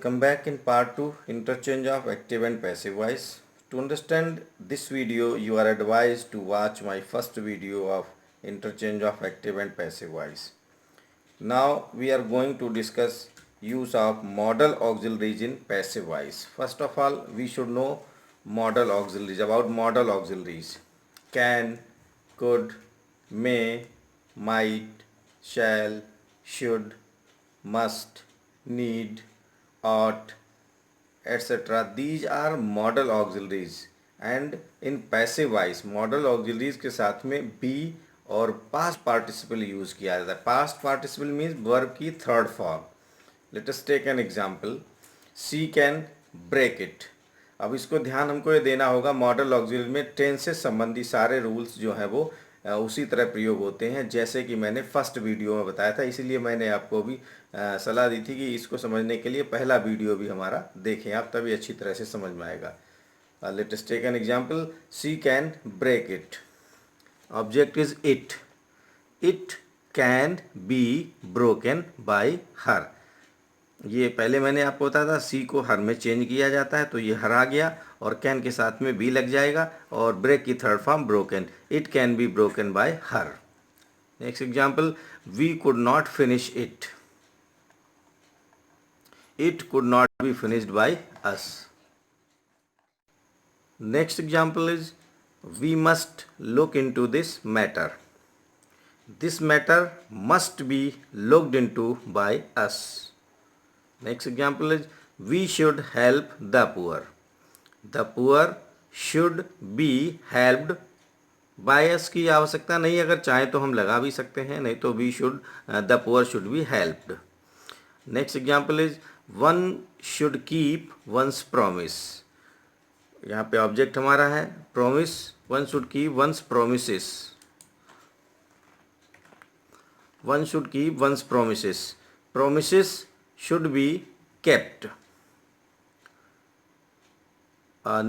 Welcome back in part 2, interchange of active and passive voice. To understand this video, you are advised to watch my first video of interchange of active and passive voice. Now we are going to discuss use of modal auxiliaries in passive voice. First of all, we should know modal auxiliaries, about modal auxiliaries. Can, could, may, might, shall, should, must, need, ought, etc. These are modal auxiliaries and in passive voice modal auxiliaries के साथ में be और past participle use किया जाता है. Past participle means verb की third form. Let us take an example. She can break it. अब इसको ध्यान हमको ये देना होगा, मॉडल ऑक्सिलरी में टेंस से संबंधी सारे रूल्स जो हैं वो उसी तरह प्रयोग होते हैं जैसे कि मैंने फर्स्ट वीडियो में बताया था. इसीलिए मैंने आपको भी सलाह दी थी कि इसको समझने के लिए पहला वीडियो भी हमारा देखें आप, तभी अच्छी तरह से समझ में आएगा. Let us take an example. She can break it. Object is it. It can be broken by her. ये पहले मैंने आपको बताया था, सी को हर में चेंज किया जाता है तो ये हर आ गया और कैन के साथ में बी लग जाएगा और ब्रेक की third form broken. It can be broken by her. Next example. We could not finish it. It could not be finished by us. Next example is we must look into this matter. This matter must be looked into by us. Next example is we should help the poor. The poor should be helped by us की आवश्यकता नहीं, अगर चाहे तो हम लगा भी सकते हैं, नहीं तो we should the poor should be helped. Next example is one should keep one's promise. यहाँ पे ऑब्जेक्ट हमारा है promise. One should keep one's promises. One should keep one's promises. Promises should be kept.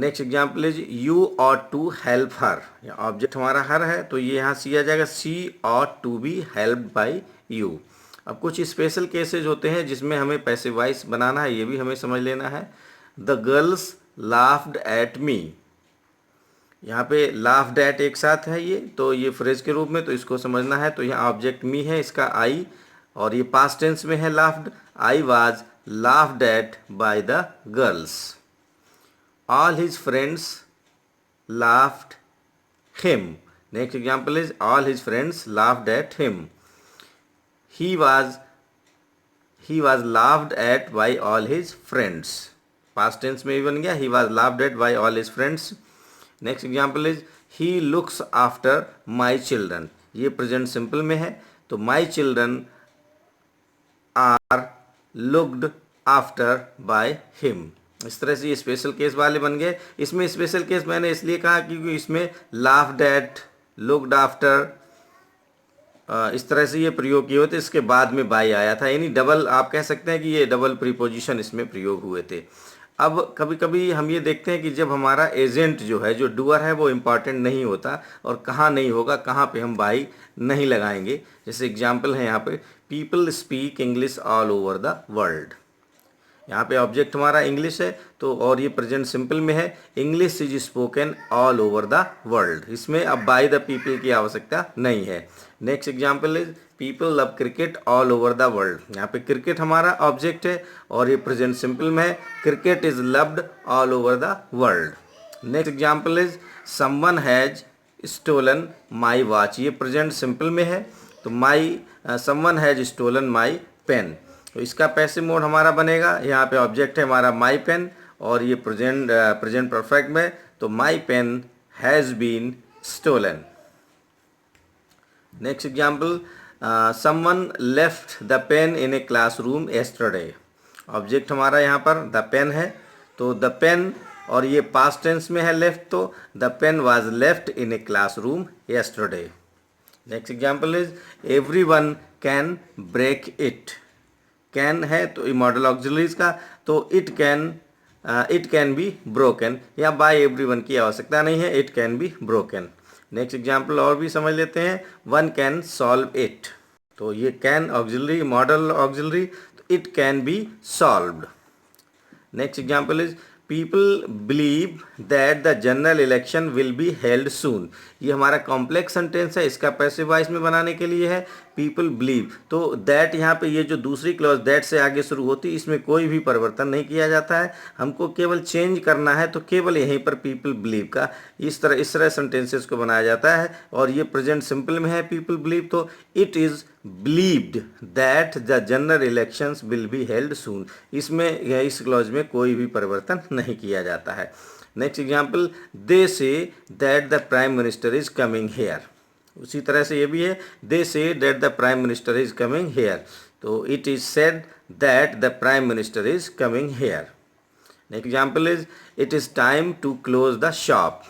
Next example is you ought to help her. Object हमारा हर है तो ये यहाँ सी आ जाएगा. she ought to be helped by you. अब कुछ special cases होते हैं जिसमें हमें पैसिव वॉइस बनाना है, ये भी हमें समझ लेना है. The girls laughed at me. यहाँ पे laughed at एक साथ है ये, तो ये फ्रेज के रूप में, तो इसको समझना है. तो यहाँ ऑब्जेक्ट मी है, इसका आई, और ये पास्ट टेंस में है laughed. I was laughed at by the girls. All his friends laughed him. Next example is all his friends laughed at him. He was laughed at by all his friends. Past tense में भी बन गया. He was laughed at by all his friends. Next example is he looks after my children. ये present simple में है तो my children are looked after by him. इस तरह से ये स्पेशल केस वाले बन गए. इसमें स्पेशल केस मैंने इसलिए कहा क्योंकि इसमें laughed at, looked after इस तरह से ये प्रयोग किए होते, इसके बाद में बाय आया था, यानी डबल आप कह सकते हैं कि ये डबल प्रीपोजिशन इसमें प्रयोग हुए थे. अब कभी कभी हम ये देखते हैं कि जब हमारा एजेंट जो है, जो डूअर है, वो इम्पॉर्टेंट नहीं होता और कहाँ नहीं होगा, कहाँ पे हम बाई नहीं लगाएंगे. जैसे एग्जांपल है यहाँ पे people speak English all over the world. यहाँ पे ऑब्जेक्ट हमारा इंग्लिश है तो, और ये प्रेजेंट सिंपल में है. English is spoken all over the world. इसमें अब बाय द पीपल की आवश्यकता नहीं है. Next example is people love cricket all over the world. यहाँ पे क्रिकेट हमारा ऑब्जेक्ट है और ये प्रेजेंट सिंपल में है. Cricket is loved all over the world. Next example is someone has stolen my watch. ये प्रेजेंट सिंपल में है तो my someone has stolen my pen. तो इसका पैसिव मोड हमारा बनेगा. यहाँ पे ऑब्जेक्ट है हमारा माई पेन और ये प्रेजेंट परफेक्ट में, तो my pen has been stolen. Next example someone left the pen in a classroom yesterday. Object हमारा यहाँ पर द पेन है तो द पेन, और ये पास्ट टेंस में है लेफ्ट, तो the pen was left in a classroom yesterday. Next example is everyone can break it. Can है तो ये मॉडल ऑक्सिलरीज का, तो इट कैन बी ब्रोकन. या बाय एवरीवन की आवश्यकता नहीं है, it can be broken. Next example और भी समझ लेते हैं. One can solve it. तो ये कैन ऑक्सिलरी, मॉडल ऑक्सिलरी, तो it can be solved. Next example is people believe that the general election will be held soon. ये हमारा कॉम्प्लेक्स सेंटेंस है, इसका पैसिव वॉइस में बनाने के लिए है पीपल बिलीव। तो दैट यहाँ पे ये जो दूसरी क्लॉज दैट से आगे शुरू होती है, इसमें कोई भी परिवर्तन नहीं किया जाता है, हमको केवल चेंज करना है, तो केवल यहीं पर पीपल बिलीव का इस तरह सेंटेंसेस को बनाया जाता है। और ये प्रेजेंट सिंपल में है पीपल बिलीव, तो it is believed that the general elections will be held soon। इसमें इस क्लॉज में कोई भी परिवर्तन नहीं किया जाता है। Next example, they say that the prime minister is coming here. उसी तरह से ये भी है, they say that the prime minister is coming here, तो it is said that the prime minister is coming here. Next example is it is time to close the shop.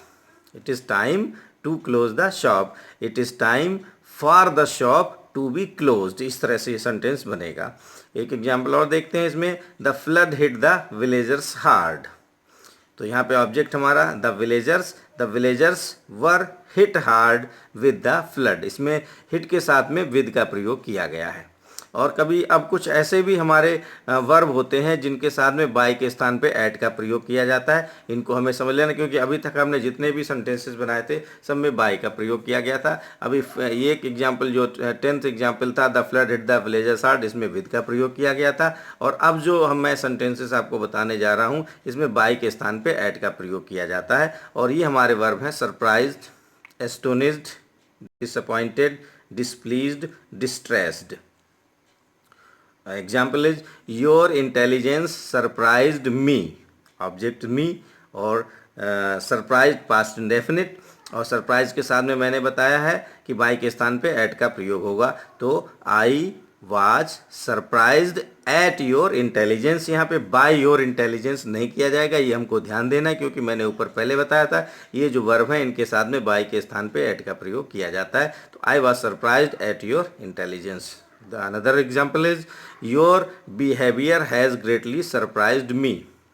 It is time to close the shop, it is time for the shop to be closed. इस तरह से ये sentence बनेगा। एक example और देखते हैं इसमें, the flood hit the villagers hard. तो यहाँ पे ऑब्जेक्ट हमारा the villagers were hit hard with the flood. इसमें हिट के साथ में विद का प्रयोग किया गया है। और कभी अब कुछ ऐसे भी हमारे वर्ब होते हैं जिनके साथ में बाय के स्थान पे ऐट का प्रयोग किया जाता है। इनको हमें समझ लेना, क्योंकि अभी तक हमने जितने भी सेंटेंसेस बनाए थे सब में बाय का प्रयोग किया गया था। अभी ये एक एग्जाम्पल जो 10th एग्जाम्पल था, the flood hit the villagers hard, इसमें विद का प्रयोग किया गया था। और अब जो मैं सेंटेंसेस आपको बताने जा रहा हूँ, इसमें बाय के स्थान पर ऐट का प्रयोग किया जाता है। और ये हमारे वर्ब हैं surprised, astonished, disappointed, displeased, distressed. Example is your intelligence surprised me, object me, और सरप्राइज पास्ट इंडेफिनिट। और सरप्राइज के साथ में मैंने बताया है कि बाय के स्थान पे एट का प्रयोग होगा, तो I was surprised at your intelligence. यहाँ पे बाय योर इंटेलिजेंस नहीं किया जाएगा, ये हमको ध्यान देना है, क्योंकि मैंने ऊपर पहले बताया था ये जो वर्ब है इनके साथ में बाय के स्थान पे एट का प्रयोग किया जाता है। तो I was surprised at your intelligence. The another example is your behavior has greatly surprised me।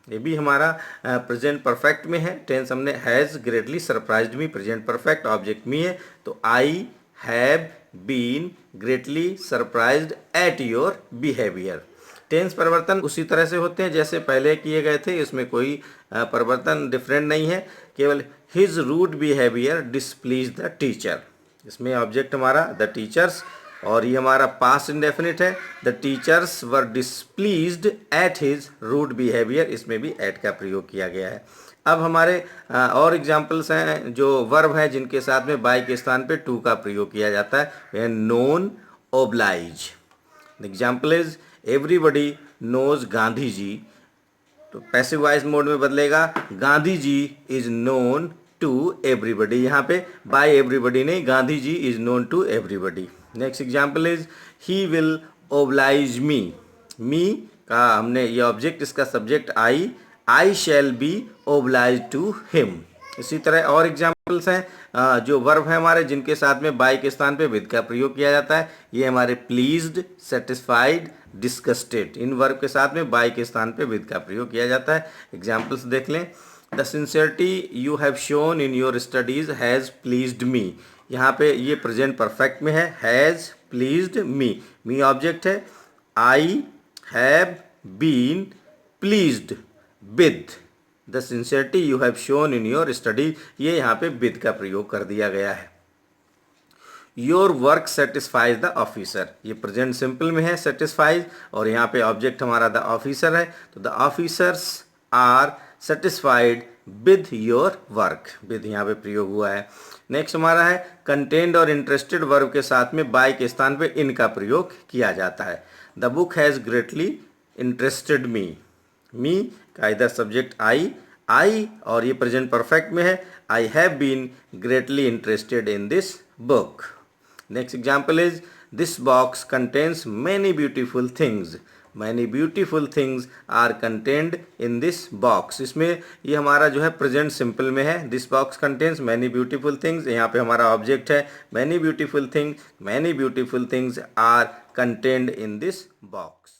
ये भी हमारा प्रेजेंट परफेक्ट में है, टेंस हमने has greatly surprised me, present perfect, object me है, तो I have been greatly surprised at your behaviour. Tense परिवर्तन उसी तरह से होते हैं जैसे पहले किए गए थे, इसमें कोई परिवर्तन डिफरेंट नहीं है, केवल his rude behaviour displease the teacher. इसमें ऑब्जेक्ट हमारा द टीचर्स, और ये हमारा पास्ट इंडेफिनिट है, the teachers were displeased at his rude behaviour, इसमें भी एट का प्रयोग किया गया है। अब हमारे और एग्जाम्पल्स हैं जो वर्ब हैं जिनके साथ में बाय के स्थान पे टू का प्रयोग किया जाता है, वह known, oblige. Example is everybody knows Gandhi ji, तो पैसिव वॉइस मोड में बदलेगा, Gandhi ji is known to everybody. यहाँ पे बाय एवरीबडी नहीं, Gandhi ji is known to everybody. Next example is he will oblige me. Me का हमने ये ऑब्जेक्ट, इसका subject I shall be oblige to him. इसी तरह और एग्जाम्पल्स हैं जो वर्ब हैं हमारे जिनके साथ में बाय के स्थान पे विद का प्रयोग किया जाता है। ये हमारे प्लीज्ड, सेटिस्फाइड, डिस्गस्टेड, इन वर्ब के साथ में बाय के स्थान पे विद का प्रयोग किया जाता है। एग्जाम्पल्स देख लें, the sincerity you have shown in your studies has pleased me. यहाँ पे ये प्रेजेंट परफेक्ट में है, has pleased me, me object है, I have been pleased with the sincerity you have shown in your study, ये यहाँ पे with का प्रयोग कर दिया गया है। Your work satisfies the officer, ये प्रेजेंट सिंपल में है सेटिस्फाइज, और यहाँ पे ऑब्जेक्ट हमारा द ऑफिसर है, तो the officers are satisfied with your work, with यहाँ पे प्रयोग हुआ है। नेक्स्ट हमारा है कंटेंड और इंटरेस्टेड वर्ब के साथ में बाय के स्थान पे इन का प्रयोग किया जाता है। The book has greatly interested me, me का इधर सब्जेक्ट आई और ये प्रेजेंट परफेक्ट में है, I have been greatly interested in this book. Next example is this box contains many beautiful things, many beautiful things are contained in this box. इसमें ये हमारा जो है प्रेजेंट सिंपल में है, this box contains many beautiful things, यहाँ पे हमारा ऑब्जेक्ट है many beautiful things are contained in this box.